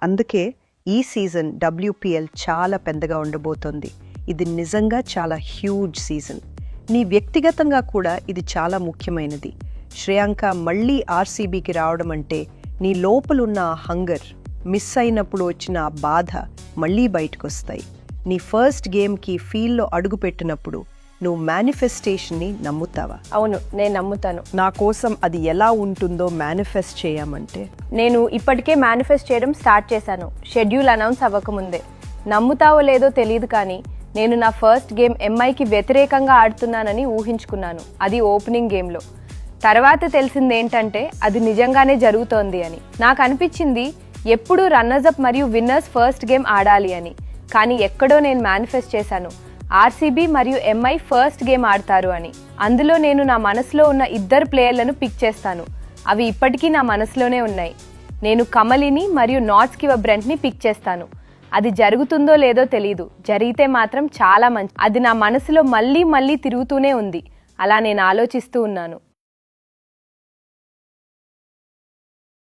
అందుకే ఈ season WPL చాలా పెద్దగా ఉండబోతోంది. ఇది నిజంగా చాలా హ్యూజ్ సీజన్. నీ వ్యక్తిగతంగా కూడా ఇది చాలా ముఖ్యమైనది. శ్రేయాంక మళ్ళీ RCBకి రావడం అంటే నీ లోపలున్న ఆ హంగర్, మిస్ అయినప్పుడు వచ్చిన ఆ బాధ మళ్ళీ బయటకొస్తాయి. నీ ఫస్ట్ గేమ్కి ఫీల్డ్లో అడుగుపెట్టినప్పుడు నువ్వు మేనిఫెస్టేషన్ని నమ్ముతావా? అవును, నేను నమ్ముతాను. నా కోసం అది ఎలా ఉంటుందో మేనిఫెస్ట్ చేయమంటే నేను ఇప్పటికే మేనిఫెస్ట్ చేయడం స్టార్ట్ చేశాను, షెడ్యూల్ అనౌన్స్ అవ్వకముందే. నమ్ముతావో లేదో తెలియదు, కానీ నేను నా ఫస్ట్ గేమ్ MIకి వ్యతిరేకంగా ఆడుతున్నానని ఊహించుకున్నాను, అది ఓపెనింగ్ గేమ్లో. తర్వాత తెలిసింది ఏంటంటే అది నిజంగానే జరుగుతోంది అని. నాకు అనిపించింది ఎప్పుడూ రన్నర్స్ అప్ మరియు విన్నర్స్ ఫస్ట్ గేమ్ ఆడాలి అని. కానీ ఎక్కడో నేను మేనిఫెస్ట్ చేశాను RCB మరియు MI ఫస్ట్ గేమ్ ఆడతారు అని. అందులో నేను నా మనసులో ఉన్న ఇద్దరు ప్లేయర్లను పిక్ చేస్తాను. అవి ఇప్పటికీ నా మనసులోనే ఉన్నాయి. నేను కమలిని మరియు నాట్స్కివ బ్రెంట్ని పిక్ చేస్తాను. అది జరుగుతుందో లేదో తెలీదు, జరిగితే మాత్రం చాలా మంచి. అది నా మనసులో మళ్ళీ మళ్ళీ తిరుగుతూనే ఉంది. అలా నేను ఆలోచిస్తూ ఉన్నాను.